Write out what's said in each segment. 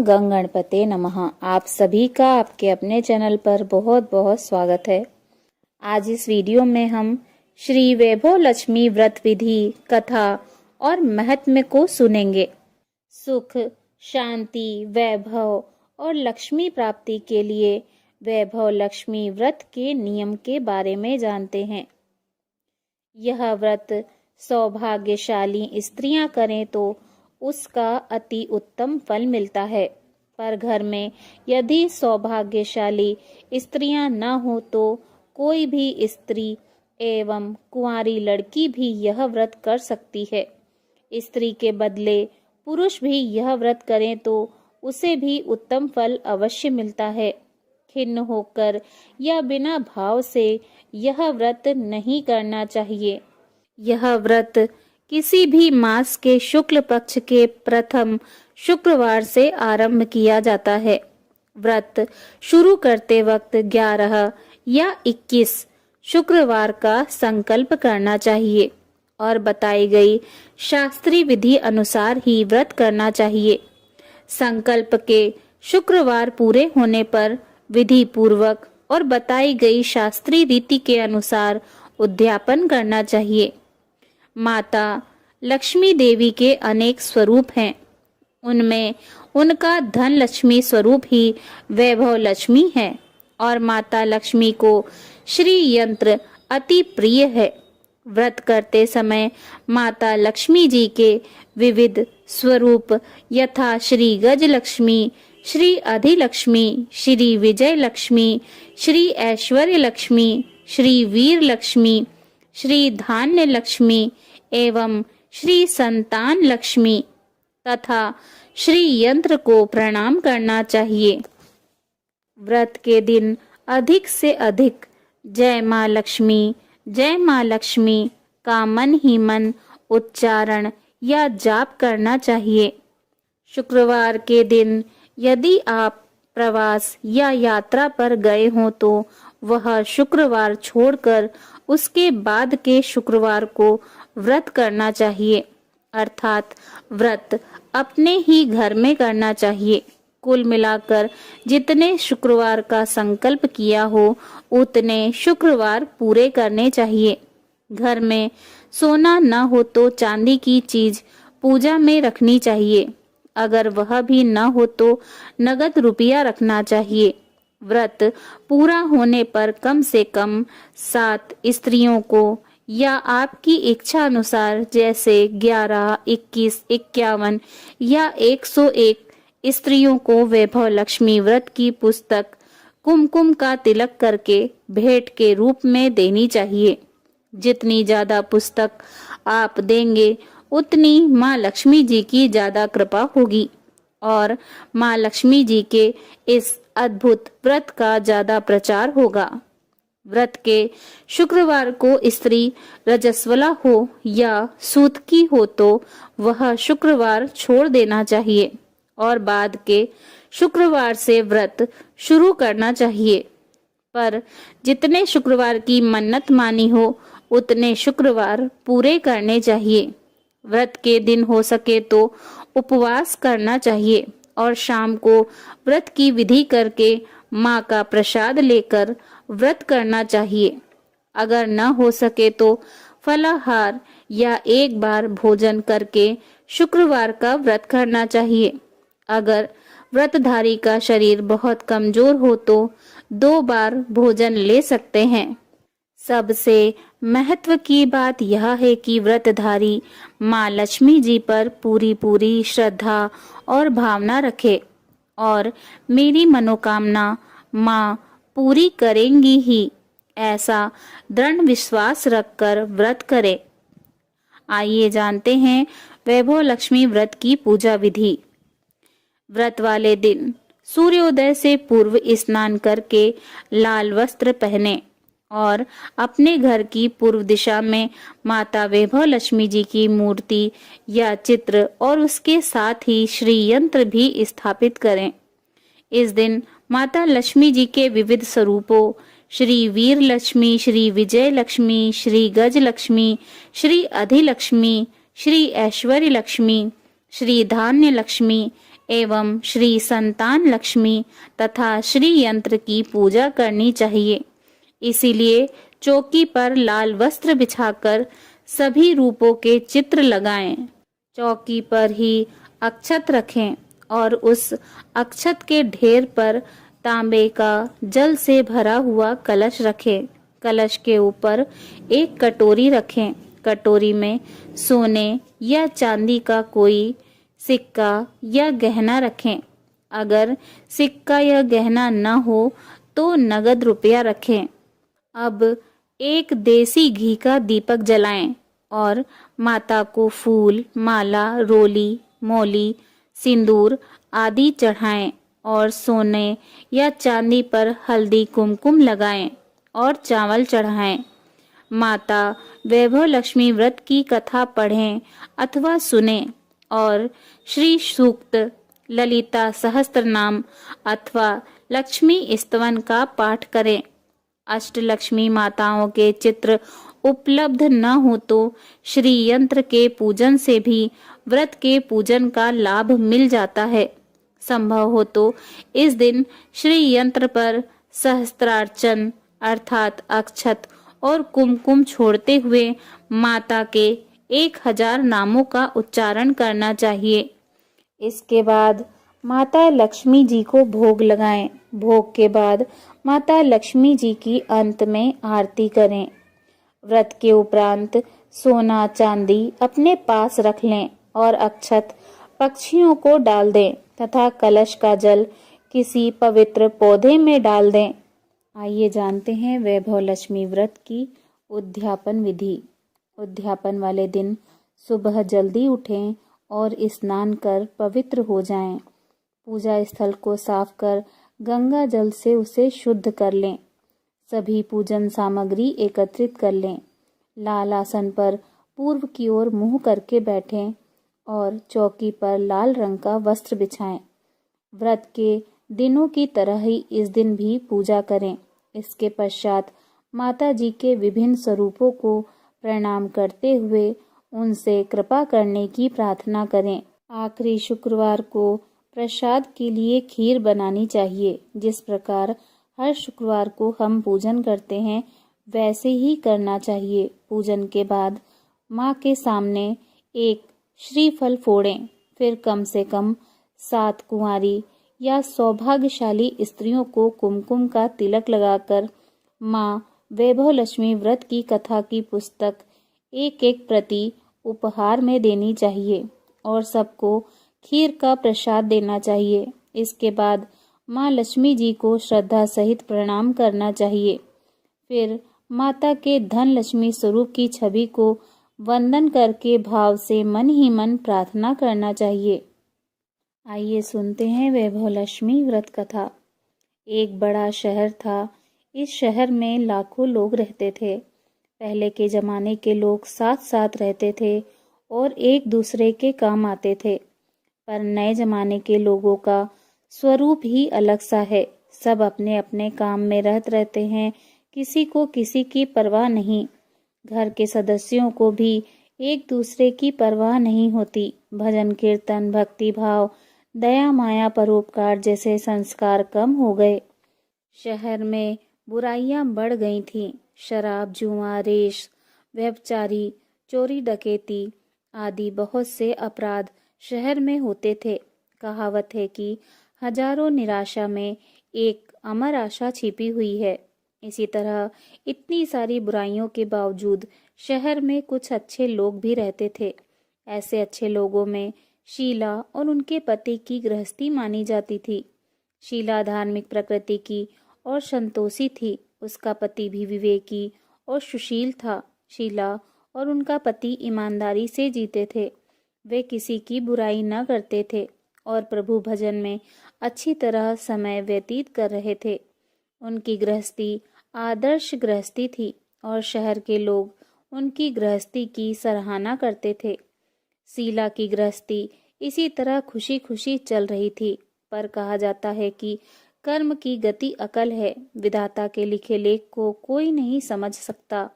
ओम गंग गणपते नमः। आप सभी का आपके अपने चैनल पर बहुत बहुत स्वागत है। आज इस वीडियो में हम श्री वैभव लक्ष्मी व्रत विधि कथा और महत्म को सुनेंगे। सुख, शांति, वैभव और लक्ष्मी प्राप्ति के लिए वैभव लक्ष्मी व्रत के नियम के बारे में जानते हैं। यह व्रत सौभाग्यशाली स्त्रियां करें तो उसका अति उत्तम फल मिलता है, पर घर में यदि सौभाग्यशाली स्त्रियां न हो तो कोई भी स्त्री एवं कुंवारी लड़की भी यह व्रत कर सकती है। स्त्री के बदले पुरुष भी यह व्रत करें तो उसे भी उत्तम फल अवश्य मिलता है। खिन्न होकर या बिना भाव से यह व्रत नहीं करना चाहिए। यह व्रत किसी भी मास के शुक्ल पक्ष के प्रथम शुक्रवार से आरंभ किया जाता है। व्रत शुरू करते वक्त 11 या 21 शुक्रवार का संकल्प करना चाहिए और बताई गई शास्त्रीय विधि अनुसार ही व्रत करना चाहिए। संकल्प के शुक्रवार पूरे होने पर विधि पूर्वक और बताई गई शास्त्रीय रीति के अनुसार उद्यापन करना चाहिए। माता लक्ष्मी देवी के अनेक स्वरूप हैं। उनमें उनका धन लक्ष्मी स्वरूप ही वैभव लक्ष्मी है और माता लक्ष्मी को श्री यंत्र अति प्रिय है। व्रत करते समय माता लक्ष्मी जी के विविध स्वरूप यथा श्री गज लक्ष्मी, श्री अधिलक्ष्मी, श्री विजय लक्ष्मी, श्री ऐश्वर्य लक्ष्मी, श्री वीर लक्ष्मी, श्री धान्य लक्ष्मी एवं श्री संतान लक्ष्मी तथा श्री यंत्र को प्रणाम करना चाहिए। व्रत के दिन अधिक से अधिक जय मां लक्ष्मी का मन ही मन उच्चारण या जाप करना चाहिए। शुक्रवार के दिन यदि आप प्रवास या यात्रा पर गए हों तो वह शुक्रवार छोड़कर उसके बाद के शुक्रवार को व्रत करना चाहिए, अर्थात व्रत अपने ही घर में करना चाहिए। कुल मिलाकर जितने शुक्रवार का संकल्प किया हो उतने शुक्रवार पूरे करने चाहिए। घर में सोना न हो तो चांदी की चीज पूजा में रखनी चाहिए। अगर वह भी न हो तो नगद रुपया रखना चाहिए। व्रत पूरा होने पर कम से कम 7 स्त्रियों को या आपकी इच्छा अनुसार जैसे 11, 21, 51 या 101 स्त्रियों को वैभव लक्ष्मी व्रत की पुस्तक कुमकुम का तिलक करके भेंट के रूप में देनी चाहिए। जितनी ज्यादा पुस्तक आप देंगे उतनी माँ लक्ष्मी जी की ज्यादा कृपा होगी और माँ लक्ष्मी जी के इस अद्भुत व्रत का ज्यादा प्रचार होगा। व्रत के शुक्रवार को स्त्री रजस्वला हो या सूतकी हो तो वह शुक्रवार छोड़ देना चाहिए और बाद के शुक्रवार से व्रत शुरू करना चाहिए। पर जितने शुक्रवार की मन्नत मानी हो उतने शुक्रवार पूरे करने चाहिए। व्रत के दिन हो सके तो उपवास करना चाहिए और शाम को व्रत की विधि करके माँ का प्रसाद लेकर व्रत करना चाहिए। अगर न हो सके तो फलाहार या एक बार भोजन करके शुक्रवार का व्रत करना चाहिए। अगर व्रतधारी का शरीर बहुत कमजोर हो तो 2 बार भोजन ले सकते हैं। सबसे महत्व की बात यह है कि व्रतधारी माँ लक्ष्मी जी पर पूरी श्रद्धा और भावना रखे और मेरी मनोकामना माँ पूरी करेंगी ही, ऐसा दृढ़ विश्वास रखकर व्रत करें। आइए जानते हैं वैभव लक्ष्मी व्रत की पूजा विधि। व्रत वाले दिन सूर्योदय से पूर्व स्नान करके लाल वस्त्र पहने और अपने घर की पूर्व दिशा में माता वैभव लक्ष्मी जी की मूर्ति या चित्र और उसके साथ ही श्री यंत्र भी स्थापित करें। इस दिन माता लक्ष्मी जी के विविध स्वरूपों श्री वीर लक्ष्मी, श्री विजय लक्ष्मी, श्री गज लक्ष्मी, श्री अधिलक्ष्मी, श्री ऐश्वर्य लक्ष्मी, श्री धान्य लक्ष्मी एवं श्री संतान लक्ष्मी तथा श्री यंत्र की पूजा करनी चाहिए। इसीलिए चौकी पर लाल वस्त्र बिछाकर सभी रूपों के चित्र लगाएं। चौकी पर ही अक्षत रखें और उस अक्षत के ढेर पर तांबे का जल से भरा हुआ कलश रखें। कलश के ऊपर एक कटोरी रखें। कटोरी में सोने या चांदी का कोई सिक्का या गहना रखें। अगर सिक्का या गहना न हो तो नगद रुपया रखें। अब एक देसी घी का दीपक जलाएं और माता को फूल, माला, रोली, मौली, सिंदूर आदि चढ़ाएं और सोने या चांदी पर हल्दी कुमकुम लगाएं और चावल चढ़ाएं। माता वैभव लक्ष्मी व्रत की कथा पढ़ें अथवा सुनें और श्री सूक्त, ललिता सहस्त्रनाम अथवा लक्ष्मी स्तवन का पाठ करें। अष्टलक्ष्मी माताओं के चित्र उपलब्ध न हो तो श्री यंत्र के पूजन से भी व्रत के पूजन का लाभ मिल जाता है। संभव हो तो इस दिन श्री यंत्र पर सहस्त्रार्चन अर्थात अक्षत और कुमकुम छोड़ते हुए माता के 1000 नामों का उच्चारण करना चाहिए। इसके बाद माता लक्ष्मी जी को भोग लगाएं। भोग के बाद माता लक्ष्मी जी की अंत में आरती करें। व्रत के उपरांत सोना चांदी अपने पास रख लें और अक्षत पक्षियों को डाल दें तथा कलश का जल किसी पवित्र पौधे में डाल दें। आइए जानते हैं वैभव लक्ष्मी व्रत की उद्यापन विधि। उद्यापन वाले दिन सुबह जल्दी उठें और स्नान कर पवित्र हो जाएं। पूजा स्थल को साफ कर गंगा जल से उसे शुद्ध कर लें। सभी पूजन सामग्री एकत्रित कर लें। लाल आसन पर पूर्व की ओर मुंह करके बैठें और चौकी पर लाल रंग का वस्त्र बिछाएं। व्रत के दिनों की तरह ही इस दिन भी पूजा करें। इसके पश्चात माता जी के विभिन्न स्वरूपों को प्रणाम करते हुए उनसे कृपा करने की प्रार्थना करें। आखिरी शुक्रवार को प्रसाद के लिए खीर बनानी चाहिए। जिस प्रकार हर शुक्रवार को हम पूजन करते हैं वैसे ही करना चाहिए। पूजन के बाद माँ के सामने एक श्रीफल फोड़ें। फिर कम से कम 7 कुंवारी या सौभाग्यशाली स्त्रियों को कुमकुम का तिलक लगाकर माँ वैभव लक्ष्मी व्रत की कथा की पुस्तक एक प्रति उपहार में देनी चाहिए और सबको खीर का प्रसाद देना चाहिए। इसके बाद माँ लक्ष्मी जी को श्रद्धा सहित प्रणाम करना चाहिए। फिर माता के धन लक्ष्मी स्वरूप की छवि को वंदन करके भाव से मन ही मन प्रार्थना करना चाहिए। आइए सुनते हैं वैभव लक्ष्मी व्रत कथा। एक बड़ा शहर था। इस शहर में लाखों लोग रहते थे। पहले के जमाने के लोग साथ साथ रहते थे और एक दूसरे के काम आते थे। पर नए जमाने के लोगों का स्वरूप ही अलग सा है। सब अपने अपने काम में रहते हैं। किसी को किसी की परवाह नहीं। घर के सदस्यों को भी एक दूसरे की परवाह नहीं होती। भजन कीर्तन, भक्ति भाव, दया माया, परोपकार जैसे संस्कार कम हो गए। शहर में बुराइयां बढ़ गई थीं। शराब, जुआ, रेश, व्यभिचारी, चोरी डकैती आदि बहुत से अपराध शहर में होते थे। कहावत है कि हजारों निराशा में एक अमर आशा छिपी हुई है। इसी तरह इतनी सारी बुराइयों के बावजूद शहर में कुछ अच्छे लोग भी रहते थे। ऐसे अच्छे लोगों में शीला और उनके पति की गृहस्थी मानी जाती थी। शीला धार्मिक प्रकृति की और संतोषी थी। उसका पति भी विवेकी और सुशील था। शीला और उनका पति ईमानदारी से जीते थे। वे किसी की बुराई न करते थे और प्रभु भजन में अच्छी तरह समय व्यतीत कर रहे थे। उनकी गृहस्थी आदर्श गृहस्थी थी और शहर के लोग उनकी गृहस्थी की सराहना करते थे। शीला की गृहस्थी इसी तरह खुशी खुशी चल रही थी। पर कहा जाता है कि कर्म की गति अकल है। विधाता के लिखे लेख को कोई नहीं समझ सकता।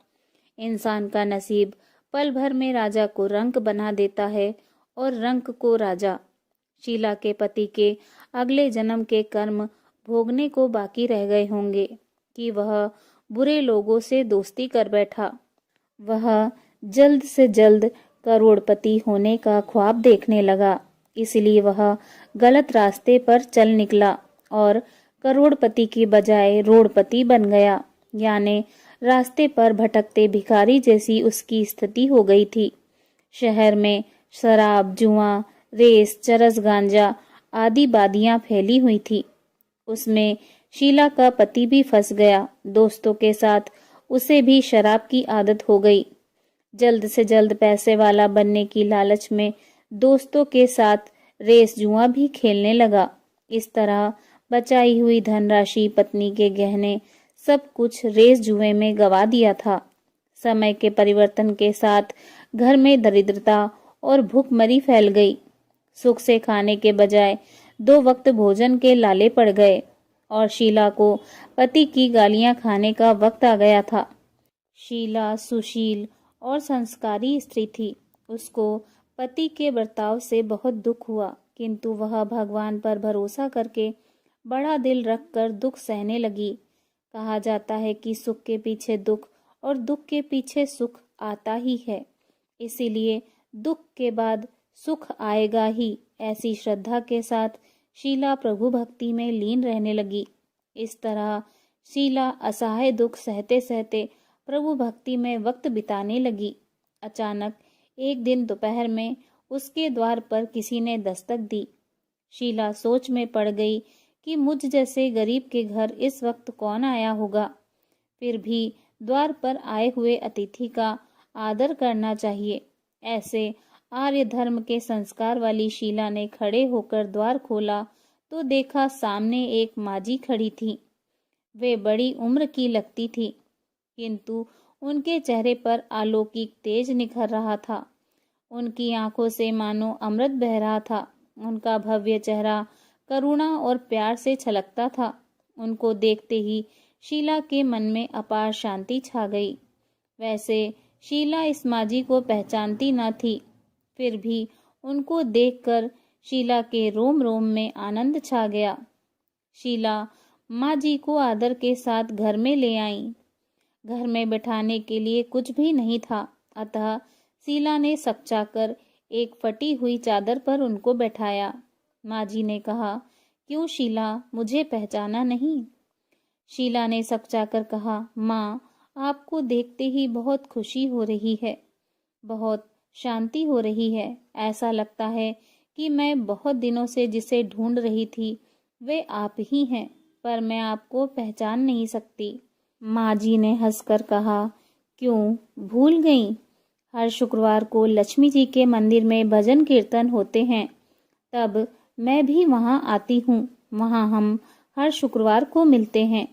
इंसान का नसीब पल भर में राजा को रंक बना देता है और रंक को राजा। शीला के पति के अगले जन्म के कर्म भोगने को बाकी रह गए होंगे कि वह बुरे लोगों से दोस्ती कर बैठा। वह जल्द से जल्द करोड़पति होने का ख्वाब देखने लगा, इसलिए वह गलत रास्ते पर चल निकला और करोड़पति की बजाय रोड़पति बन गया, यानी रास्ते पर भटकते भिखारी जैसी उसकी स्थिति हो गई थी। शहर में शराब, जुआ, रेस, चरस, गांजा आदि बादियां फैली हुई थी। उसमें शीला का पति भी फंस गया। दोस्तों के साथ उसे भी शराब की आदत हो गई। जल्द से जल्द पैसे वाला बनने की लालच में दोस्तों के साथ रेस, जुआ भी खेलने लगा। इस तरह बचाई हुई धनराशि, पत्नी के गहने, सब कुछ रेस जुए में गवा दिया था। समय के परिवर्तन के साथ घर में दरिद्रता और भूखमरी फैल गई। सुख से खाने के बजाय 2 वक्त भोजन के लाले पड़ गए और शीला को पति की गालियां खाने का वक्त आ गया था। शीला सुशील और संस्कारी स्त्री थी। उसको पति के बर्ताव से बहुत दुख हुआ, किंतु वह भगवान पर भरोसा करके बड़ा दिल रखकर दुख सहने लगी। कहा जाता है कि सुख के पीछे दुख और दुख के पीछे सुख आता ही है, इसीलिए दुख के बाद सुख आएगा ही। ऐसी श्रद्धा के साथ शीला प्रभु भक्ति में लीन रहने लगी। इस तरह शीला असहाय दुख सहते सहते प्रभु भक्ति में वक्त बिताने लगी। अचानक एक दिन दोपहर में उसके द्वार पर किसी ने दस्तक दी। शीला सोच में पड़ गई कि मुझ जैसे गरीब के घर इस वक्त कौन आया होगा। फिर भी द्वार पर आए हुए अतिथि का आदर करना चाहिए। ऐसे आर्य धर्म के संस्कार वाली शीला ने खड़े होकर द्वार खोला तो देखा सामने एक माजी खड़ी थी। वे बड़ी उम्र की लगती थी, किंतु उनके चेहरे पर अलौकिक तेज निखर रहा था। उनकी आंखों से मानो अमृत बह रहा था। उनका भव्य चेहरा करुणा और प्यार से छलकता था। उनको देखते ही शीला के मन में अपार शांति छा गई। वैसे शीला इस माजी को पहचानती न थी, फिर भी उनको देखकर शीला के रोम रोम में आनंद छा गया। शीला माजी को आदर के साथ घर में ले आई। घर में बैठाने के लिए कुछ भी नहीं था, अतः शीला ने सकचाकर एक फटी हुई चादर पर उनको बैठाया। माजी ने कहा, क्यों शीला, मुझे पहचाना नहीं? शीला ने सकचाकर कहा, माँ, आपको देखते ही बहुत खुशी हो रही है, बहुत शांति हो रही है। ऐसा लगता है कि मैं बहुत दिनों से जिसे ढूंढ रही थी वे आप ही हैं, पर मैं आपको पहचान नहीं सकती। माजी ने हंसकर कहा, क्यों, भूल गई? हर शुक्रवार को लक्ष्मी जी के मंदिर में भजन कीर्तन होते हैं, तब मैं भी वहां आती हूँ। वहां हम हर शुक्रवार को मिलते हैं।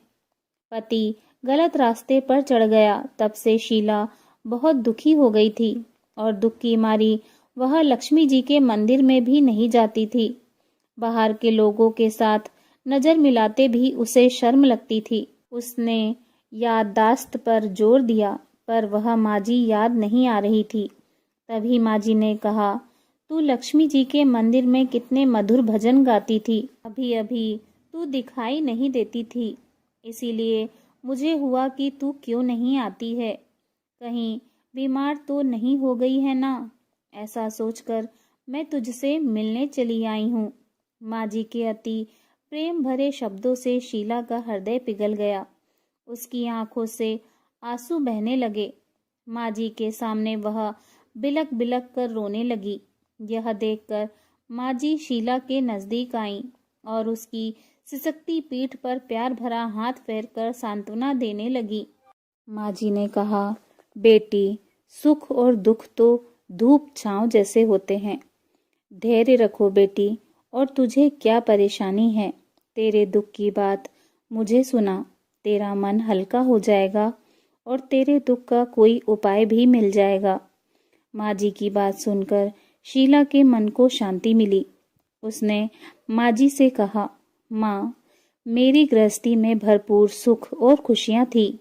पति गलत रास्ते पर चढ़ गया, तब से शीला बहुत दुखी हो गई थी और दुख की मारी वह लक्ष्मी जी के मंदिर में भी नहीं जाती थी। बाहर के लोगों के साथ नजर मिलाते भी उसे शर्म लगती थी। उसने याददाश्त पर जोर दिया, पर वह माजी याद नहीं आ रही थी। तभी माजी ने कहा, तू लक्ष्मी जी के मंदिर में कितने मधुर भजन गाती थी, अभी अभी तू दिखाई नहीं देती थी, इसीलिए मुझे हुआ कि तू क्यों नहीं आती है। कहीं बीमार तो नहीं हो गई है ना? ऐसा सोचकर मैं तुझसे मिलने चली आई हूँ। माजी के अति प्रेम भरे शब्दों से शीला का हृदय पिघल गया। उसकी आंखों से आंसू बहने लगे। माजी के सामने वह बिलक बिलक कर रोने लगी। यह देखकर माजी शीला के नजदीक आई और उसकी सिसकती पीठ पर प्यार भरा हाथ फेरकर सांत्वना देने लगी। माजी ने कहा, बेटी, सुख और दुख तो धूप छांव जैसे होते हैं। धैर्य रखो बेटी, और तुझे क्या परेशानी है? तेरे दुख की बात मुझे सुना, तेरा मन हल्का हो जाएगा और तेरे दुख का कोई उपाय भी मिल जाएगा। माजी की बात सुनकर शीला के मन को शांति मिली। उसने माजी से कहा, माँ, मेरी गृहस्थी में भरपूर सुख और खुशियाँ थी।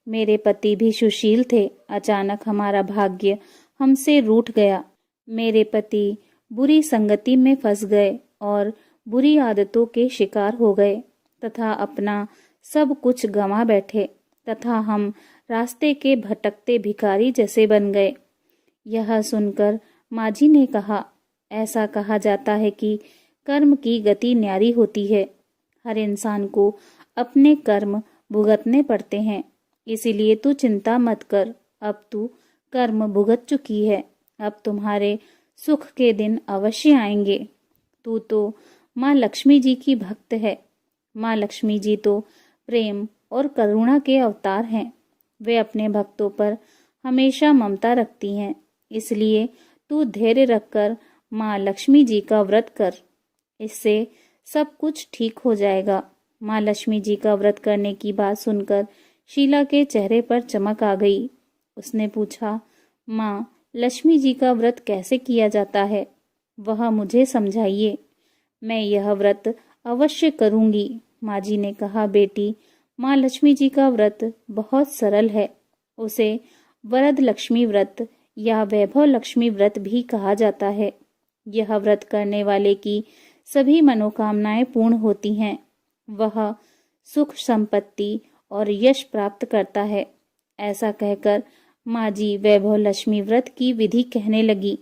मेरे पति भी सुशील थे। अचानक हमारा भाग्य हमसे रूठ गया। मेरे पति बुरी संगति में फंस गए और बुरी आदतों के शिकार हो गए तथा अपना सब कुछ गंवा बैठे तथा हम रास्ते के भटकते भिखारी जैसे बन गए। यह सुनकर माँ जी ने कहा, ऐसा कहा जाता है कि कर्म की गति न्यारी होती है। हर इंसान को अपने कर्म भुगतने पड़ते हैं, इसीलिए तू चिंता मत कर। अब तू कर्म भुगत चुकी है, अब तुम्हारे सुख के दिन अवश्य आएंगे। तू तो माँ लक्ष्मी जी की भक्त है। माँ लक्ष्मी जी तो प्रेम और करुणा के अवतार हैं। वे अपने भक्तों पर हमेशा ममता रखती हैं। इसलिए तू धैर्य रखकर माँ लक्ष्मी जी का व्रत कर, इससे सब कुछ ठीक हो जाएगा। माँ लक्ष्मी जी का व्रत करने की बात सुनकर शीला के चेहरे पर चमक आ गई। उसने पूछा, माँ लक्ष्मी जी का व्रत कैसे किया जाता है, वह मुझे समझाइए। मैं यह व्रत अवश्य करूंगी। माँ जी ने कहा, बेटी, माँ लक्ष्मी जी का व्रत बहुत सरल है। उसे वरद लक्ष्मी व्रत या वैभव लक्ष्मी व्रत भी कहा जाता है। यह व्रत करने वाले की सभी मनोकामनाएं पूर्ण होती हैं। वह सुख संपत्ति और यश प्राप्त करता है। ऐसा कहकर माँ जी वैभव लक्ष्मी व्रत की विधि कहने लगी।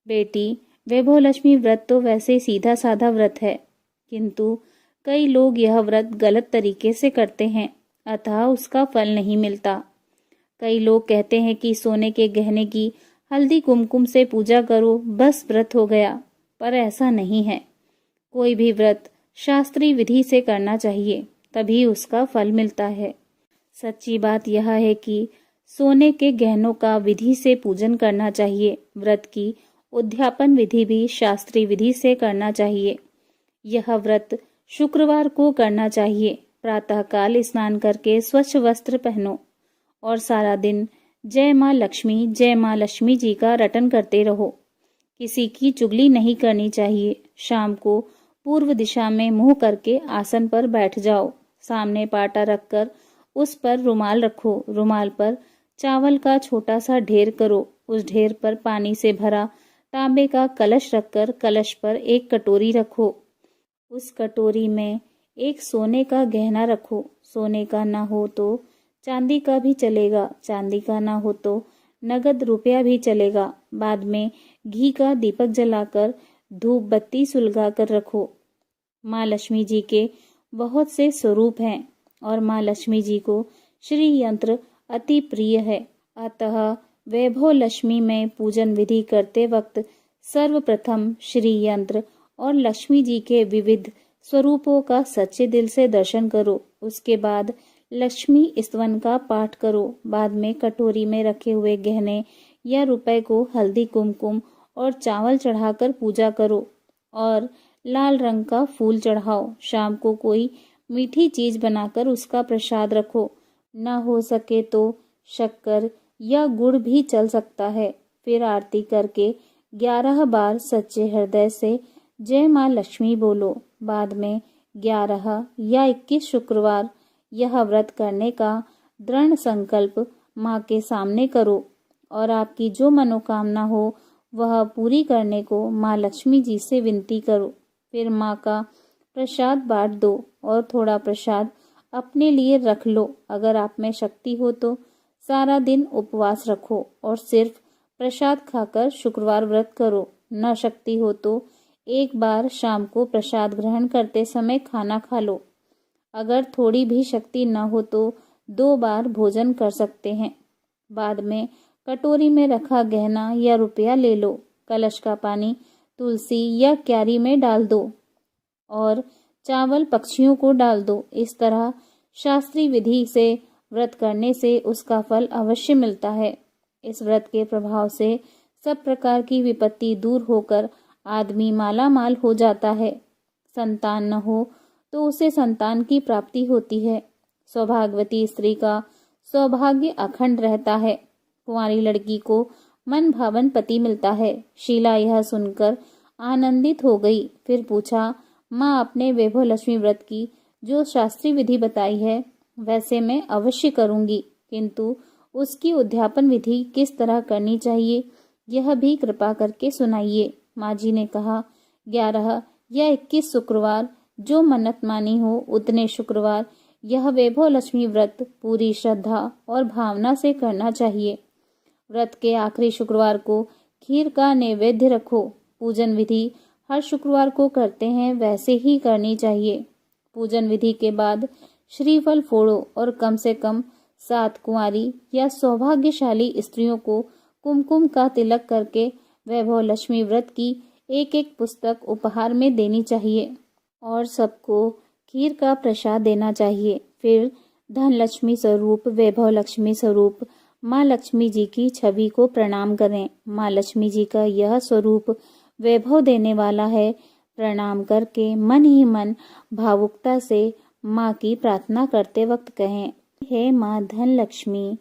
बेटी, वैभव लक्ष्मी व्रत तो वैसे सीधा साधा व्रत है, किंतु कई लोग यह व्रत गलत तरीके से करते हैं, अतः उसका फल नहीं मिलता। कई लोग कहते हैं कि सोने के गहने की हल्दी कुमकुम से पूजा करो, बस व्रत हो गया, पर ऐसा नहीं है। कोई भी व्रत शास्त्रीय विधि से करना चाहिए, तभी उसका फल मिलता है। सच्ची बात यह है कि सोने के गहनों का विधि से पूजन करना चाहिए। व्रत की उद्यापन विधि भी शास्त्रीय विधि से करना चाहिए। यह व्रत शुक्रवार को करना चाहिए। प्रातःकाल स्नान करके स्वच्छ वस्त्र पहनो और सारा दिन जय माँ लक्ष्मी जी का रटन करते रहो। किसी की चुगली नहीं करनी चाहिए। शाम को पूर्व दिशा में मुंह करके आसन पर बैठ जाओ। सामने पाटा रखकर उस पर रुमाल रखो। रुमाल पर चावल का छोटा सा ढेर करो। उस ढेर पर पानी से भरा तांबे का कलश रखकर कलश पर एक कटोरी रखो। उस कटोरी में एक सोने का गहना रखो। सोने का ना हो तो चांदी का भी चलेगा, चांदी का ना हो तो नगद रुपया भी चलेगा। बाद में घी का दीपक जलाकर धूप बत्ती सुलगा कर रखो। माँ लक्ष्मी जी के बहुत से स्वरूप हैं और माँ लक्ष्मी जी को श्री यंत्र अति प्रिय है। अतः वैभव लक्ष्मी में पूजन विधि करते वक्त सर्वप्रथम श्री यंत्र और लक्ष्मी जी के विविध स्वरूपों का सच्चे दिल से दर्शन करो। उसके बाद लक्ष्मी स्तवन का पाठ करो। बाद में कटोरी में रखे हुए गहने या रुपए को हल्दी कुमकुम और चावल चढ़ाकर पूजा करो और लाल रंग का फूल चढ़ाओ। शाम को कोई मीठी चीज बनाकर उसका प्रसाद रखो। न हो सके तो शक्कर या गुड़ भी चल सकता है। फिर आरती करके 11 बार सच्चे हृदय से जय माँ लक्ष्मी बोलो। बाद में 11 या 21 शुक्रवार यह व्रत करने का दृढ़ संकल्प माँ के सामने करो और आपकी जो मनोकामना हो वह पूरी करने को माँ लक्ष्मी जी से विनती करो। फिर माँ का प्रसाद बांट दो और थोड़ा प्रसाद अपने लिए रख लो। अगर आप में शक्ति हो तो सारा दिन उपवास रखो और सिर्फ प्रसाद खाकर शुक्रवार व्रत करो। न शक्ति हो तो एक बार शाम को प्रसाद ग्रहण करते समय खाना खा लो। अगर थोड़ी भी शक्ति न हो तो 2 बार भोजन कर सकते हैं। बाद में कटोरी में रखा गहना या रुपया ले लो। कलश का पानी तुलसी या क्यारी में डाल दो और चावल पक्षियों को डाल दो। इस तरह शास्त्रीय विधि से व्रत करने से उसका फल अवश्य मिलता है। इस व्रत के प्रभाव से सब प्रकार की विपत्ति दूर होकर आदमी माला माल हो जाता है। संतान न हो तो उसे संतान की प्राप्ति होती है। सौभाग्यवती स्त्री का सौभाग्य अखंड रहता है। कुंवारी लड़की को मन भावन पति मिलता है। शीला यह सुनकर आनंदित हो गई। फिर पूछा, माँ, अपने वैभव लक्ष्मी व्रत की जो शास्त्रीय विधि बताई है वैसे मैं अवश्य करूंगी, किंतु उसकी उद्यापन विधि किस तरह करनी चाहिए यह भी कृपा करके सुनाइए। माँ जी ने कहा, 11 या 21 शुक्रवार जो मन्नत मानी हो उतने शुक्रवार यह वैभव लक्ष्मी व्रत पूरी श्रद्धा और भावना से करना चाहिए। व्रत के आखिरी शुक्रवार को खीर का नैवेद्य रखो। पूजन विधि हर शुक्रवार को करते हैं वैसे ही करनी चाहिए। पूजन विधि के बाद श्रीफल फोड़ो और कम से कम 7 कुंवारी या सौभाग्यशाली स्त्रियों को कुमकुम का तिलक करके वैभव लक्ष्मी व्रत की एक एक पुस्तक उपहार में देनी चाहिए और सबको खीर का प्रसाद देना चाहिए। फिर धन लक्ष्मी स्वरूप वैभव लक्ष्मी स्वरूप माँ लक्ष्मी जी की छवि को प्रणाम करें। माँ लक्ष्मी जी का यह स्वरूप वैभव देने वाला है। प्रणाम करके मन ही मन भावुकता से माँ की प्रार्थना करते वक्त कहें, हे माँ धन लक्ष्मी,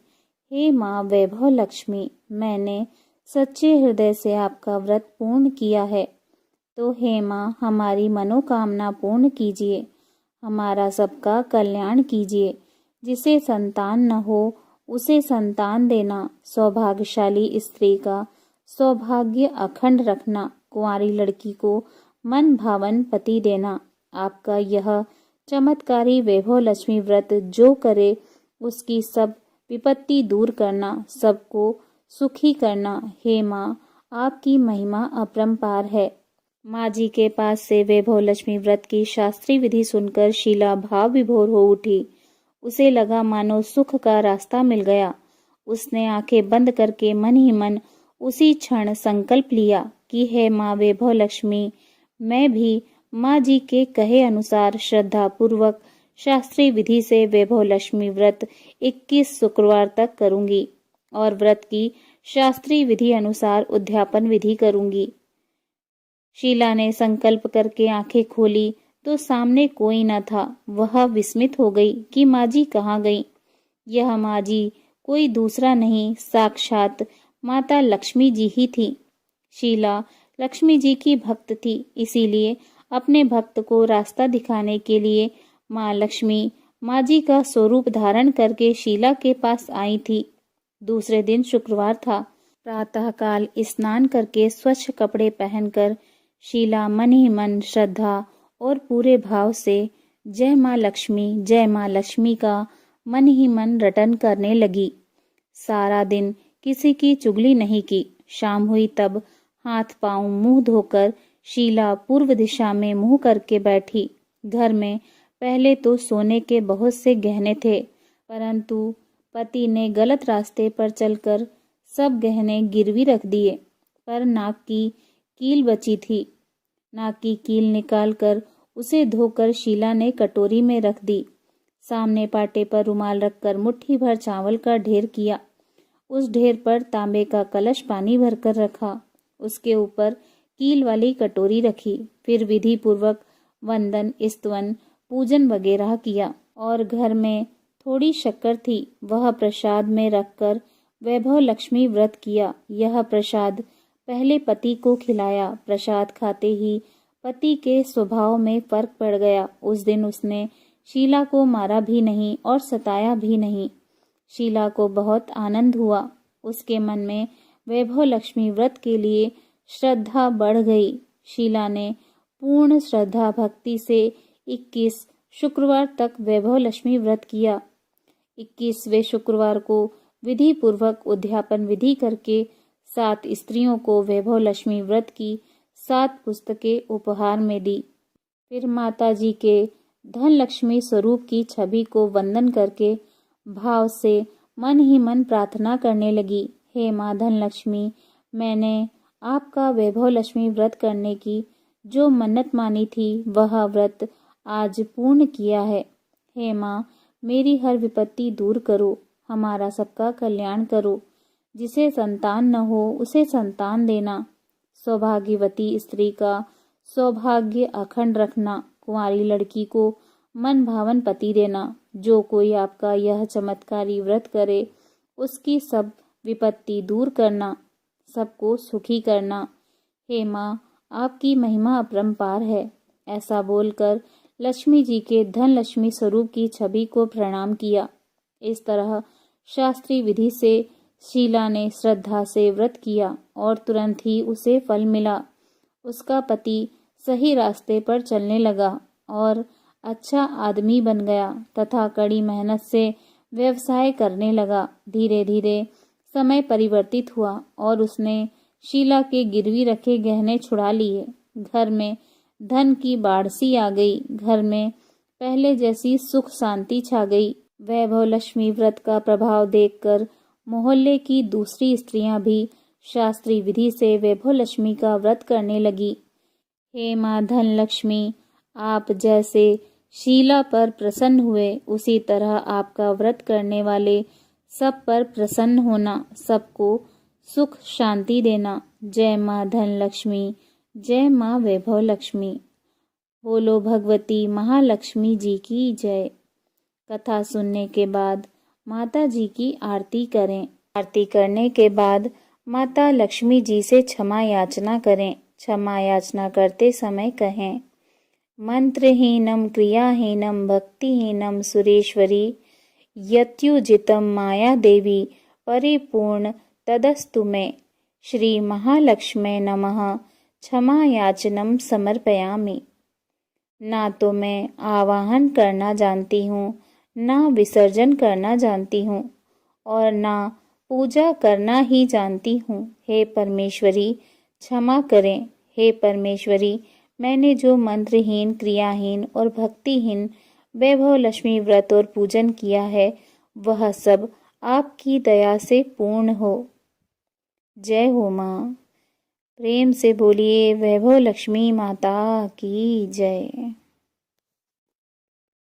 हे माँ वैभव लक्ष्मी, मैंने सच्चे हृदय से आपका व्रत पूर्ण किया है, तो हे माँ हमारी मनोकामना पूर्ण कीजिए, हमारा सबका कल्याण कीजिए। जिसे संतान न हो उसे संतान देना, सौभाग्यशाली स्त्री का सौभाग्य अखंड रखना, कुंवारी लड़की को मन भावन पति देना। आपका यह चमत्कारी वैभव लक्ष्मी व्रत जो करे उसकी सब विपत्ति दूर करना, सबको सुखी करना। हे माँ आपकी महिमा अपरंपार है। माँ जी के पास से वैभव लक्ष्मी व्रत की शास्त्रीय विधि सुनकर शीला भाव विभोर हो उठी। उसे लगा मानो सुख का रास्ता मिल गया। उसने आंखें बंद करके मन ही मन उसी क्षण संकल्प लिया कि हे माँ वैभव लक्ष्मी, मैं भी माँ जी के कहे अनुसार श्रद्धा पूर्वक शास्त्रीय विधि से वैभव लक्ष्मी व्रत 21 शुक्रवार तक करूंगी और व्रत की शास्त्रीय विधि अनुसार उद्यापन विधि करूंगी। शीला ने संकल्प करके आंखें खोली तो सामने कोई न था। वह विस्मित हो गई कि माँ जी कहाँ गई। यह माँ जी कोई दूसरा नहीं, साक्षात माता लक्ष्मी जी ही थी। शीला लक्ष्मी जी की भक्त थी, इसीलिए अपने भक्त को रास्ता दिखाने के लिए माँ लक्ष्मी माँ जी का स्वरूप धारण करके शीला के पास आई थी। दूसरे दिन शुक्रवार था। प्रातःकाल स्नान करके स्वच्छ कपड़े पहनकर शीला मन ही मन श्रद्धा और पूरे भाव से जय माँ लक्ष्मी का मन ही मन रटन करने लगी। सारा दिन किसी की चुगली नहीं की। शाम हुई तब हाथ पांव मुंह धोकर शीला पूर्व दिशा में मुंह करके बैठी। घर में पहले तो सोने के बहुत से गहने थे, परंतु पति ने गलत रास्ते पर चलकर सब गहने गिरवी रख दिए। पर नाक की कील बची थी। नाक की कील निकालकर उसे धोकर शीला ने कटोरी में रख दी। सामने पाटे पर रुमाल रखकर मुट्ठी भर चावल का ढेर किया। उस ढेर पर तांबे का कलश पानी भरकर रखा। उसके ऊपर कील वाली कटोरी रखी। फिर विधि पूर्वक वंदन, स्तवन, पूजन वगैरह किया और घर में थोड़ी शक्कर थी, वह प्रसाद में रखकर वैभव लक्ष्मी व्रत किया। यह प्रसाद पहले पति को खिलाया। प्रसाद खाते ही पति के स्वभाव में फर्क पड़ गया। उस दिन उसने शीला को मारा भी नहीं और सताया भी नहीं। शीला को बहुत आनंद हुआ। उसके मन में वैभव लक्ष्मी व्रत के लिए श्रद्धा बढ़ गई। शीला ने पूर्ण श्रद्धा भक्ति से 21 शुक्रवार तक वैभव लक्ष्मी व्रत किया। 21वें शुक्रवार को विधि पूर्वक उद्यापन विधि करके 7 स्त्रियों को वैभव लक्ष्मी व्रत की 7 पुस्तकें उपहार में दी। फिर माता जी के धन लक्ष्मी स्वरूप की छवि को वंदन करके भाव से मन ही मन प्रार्थना करने लगी, हे माँ धन लक्ष्मी, मैंने आपका वैभव लक्ष्मी व्रत करने की जो मन्नत मानी थी वह व्रत आज पूर्ण किया है। हे माँ मेरी हर विपत्ति दूर करो, हमारा सबका कल्याण करो। जिसे संतान न हो उसे संतान देना, सौभाग्यवती स्त्री का सौभाग्य अखंड रखना, कुंवारी लड़की को मन भावन पति देना। जो कोई आपका यह चमत्कारी व्रत करे उसकी सब विपत्ति दूर करना, सबको सुखी करना। हे माँ आपकी महिमा अपरंपार है। ऐसा बोलकर लक्ष्मी जी के धन लक्ष्मी स्वरूप की छवि को प्रणाम किया। इस तरह शास्त्रीय विधि से शीला ने श्रद्धा से व्रत किया और तुरंत ही उसे फल मिला। उसका पति सही रास्ते पर चलने लगा और अच्छा आदमी बन गया तथा कड़ी मेहनत से व्यवसाय करने लगा। धीरे धीरे समय परिवर्तित हुआ और उसने शीला के गिरवी रखे गहने छुड़ा लिए। घर में धन की बाढ़ सी आ गई। घर में पहले जैसी सुख शांति छा गई। वैभव लक्ष्मी व्रत का प्रभाव देखकर मोहल्ले की दूसरी स्त्रियां भी शास्त्रीय विधि से वैभव लक्ष्मी का व्रत करने लगी। हे माँ धन लक्ष्मी, आप जैसे शीला पर प्रसन्न हुए उसी तरह आपका व्रत करने वाले सब पर प्रसन्न होना, सबको सुख शांति देना। जय माँ धन लक्ष्मी, जय माँ वैभव लक्ष्मी। बोलो भगवती महालक्ष्मी जी की जय। कथा सुनने के बाद माता जी की आरती करें। आरती करने के बाद माता लक्ष्मी जी से क्षमा याचना करें। क्षमा याचना करते समय कहें, मंत्रहीनम क्रियाहीनम भक्तिहीनम सुरेश्वरी यत्युजितम माया देवी परिपूर्ण तदस्तु मे। श्री महालक्ष्मी नमः। क्षमा याचनम समर्पयामि। ना तो मैं आवाहन करना जानती हूँ, ना विसर्जन करना जानती हूँ और ना पूजा करना ही जानती हूँ। हे परमेश्वरी क्षमा करें। हे परमेश्वरी, मैंने जो मंत्रहीन, क्रियाहीन और भक्तिहीन वैभव लक्ष्मी व्रत और पूजन किया है वह सब आपकी दया से पूर्ण हो। जय हो माँ। प्रेम से बोलिए वैभव लक्ष्मी माता की जय।